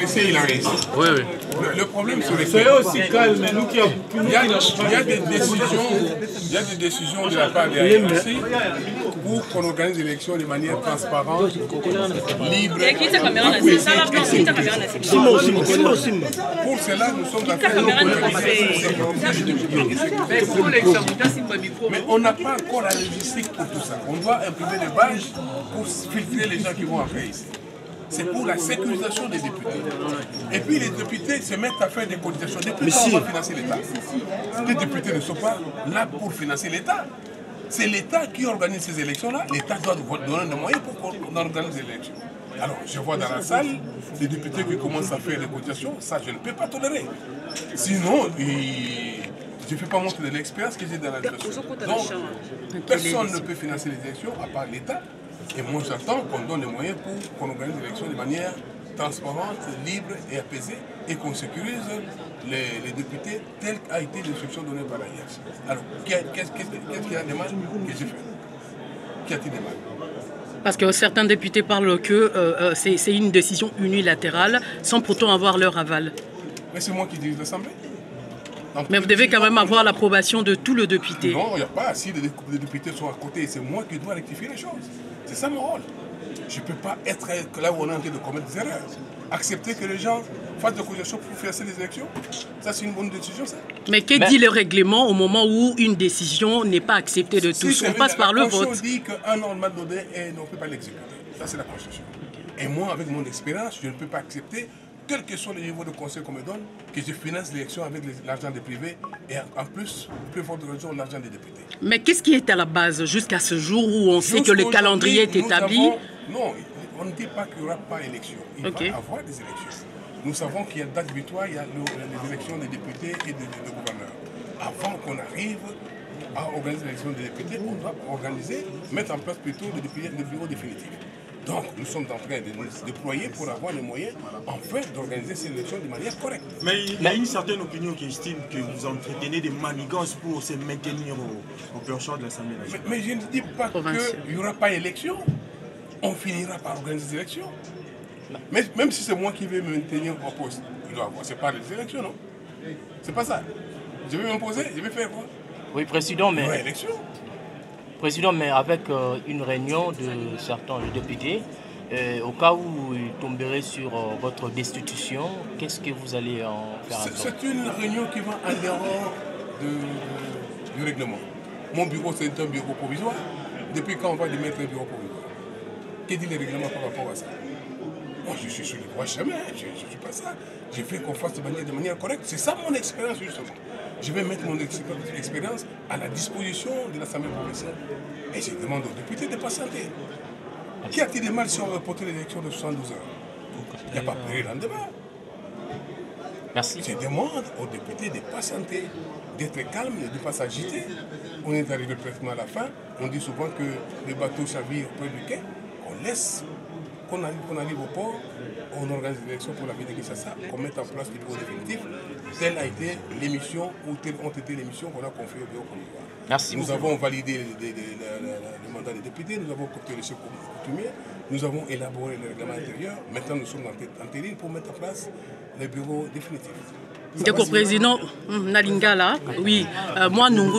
essaie, il a réussi. Oui, oui. Le problème, c'est les Soyez aussi calme, nous qui il y a des décisions de la part des ARC pour qu'on organise l'élection de manière transparente, libre. Pour cela, nous sommes en train de mais on n'a pas encore la logistique pour tout ça. On doit imprimer des badges pour filtrer les gens qui vont après ici. C'est pour la sécurisation des députés. Et puis les députés se mettent à faire des cotisations. Depuis quand on va financer l'État? Les députés ne sont pas là pour financer l'État. C'est l'État qui organise ces élections-là. L'État doit donner des moyens pour qu'on organise les élections. Alors, je vois dans la salle des députés qui commencent à faire des cotisations. Ça, je ne peux pas tolérer. Sinon, je ne fais pas montre de l'expérience que j'ai dans la situation. Donc, personne ne peut financer les élections à part l'État. Et moi, j'attends qu'on donne les moyens pour qu'on organise l'élection de manière transparente, libre et apaisée et qu'on sécurise les députés telle qu'a été l'instruction donnée par la IAS. Alors, qu'est-ce qu'il y a de mal que j'ai fait? Qu'y a-t-il de mal? Parce que certains députés parlent que c'est une décision unilatérale sans pourtant avoir leur aval. Mais c'est moi qui dirige l'Assemblée. Mais vous devez quand même avoir l'approbation de tout le député. Non, il n'y a pas. Si les députés sont à côté, c'est moi qui dois rectifier les choses. C'est ça mon rôle. Je ne peux pas être là où on est en train de commettre des erreurs. Accepter que les gens fassent des cotisations pour financer les élections, ça c'est une bonne décision, ça. Mais que dit le règlement au moment où une décision n'est pas acceptée de tous? On passe par le vote. La Constitution dit qu'un ordre donné et on ne peut pas l'exécuter. Ça c'est la Constitution. Et moi, avec mon expérience, je ne peux pas accepter, quel que soit le niveau de conseil qu'on me donne, que je finance l'élection avec l'argent des privés et en plus, plus forte raison, l'argent des députés. Mais qu'est-ce qui est à la base jusqu'à ce jour où on sait que le calendrier est établi? Non, on ne dit pas qu'il n'y aura pas d'élection. Il va y avoir des élections. Nous savons qu'il y a une date butoir, il y a les élections des députés et des gouverneurs. Avant qu'on arrive à organiser l'élection des députés, on doit organiser, mettre en place plutôt le bureau définitif. Donc, nous sommes en train de nous déployer pour avoir les moyens, enfin, d'organiser ces élections de manière correcte. Mais il y a une certaine opinion qui estime que vous entretenez des manigances pour se maintenir au perchoir de l'Assemblée nationale. Mais je ne dis pas qu'il n'y aura pas d'élection. On finira par organiser des élections. Mais même si c'est moi qui vais me maintenir en poste, il doit avoir. C'est pas les élections, non? C'est pas ça. Je vais m'imposer, je vais faire quoi? Oui, président, mais... Ouais, élection. Président, mais avec une réunion de certains députés, au cas où il tomberait sur votre destitution, qu'est-ce que vous allez en faire? C'est une réunion qui va en dehors du règlement. Mon bureau, c'est un bureau provisoire. Depuis quand on va lui mettre un bureau provisoire? Qu'est-ce que dit le règlement par rapport à ça? Moi, je suis sur le droit chemin, je ne suis pas ça. Je fais qu'on fasse de manière correcte. C'est ça mon expérience, justement. Je vais mettre mon expérience à la disposition de l'Assemblée provinciale. Et je demande aux députés de patienter. Qu'y a-t-il de mal si on reporte l'élection de 72 heures? Il n'y a pas pris le lendemain. Merci. Je demande aux députés de patienter, d'être calmes, de ne pas s'agiter. On est arrivé pratiquement à la fin. On dit souvent que le bateau chavire près du quai. On laisse qu'on arrive au port, on organise l'élection pour la ville de Kinshasa, qu'on mette en place le bureau définitif. Telle a été l'émission, ou telles ont été les missions qu'on a confiées au bureau provisoire. Merci. Nous avons validé le mandat des députés, nous avons coopté les chefs coutumiers, nous avons élaboré le règlement intérieur. Maintenant, nous sommes en terrible pour mettre en place le bureau définitif. Président Nalingala, oui, moi, nous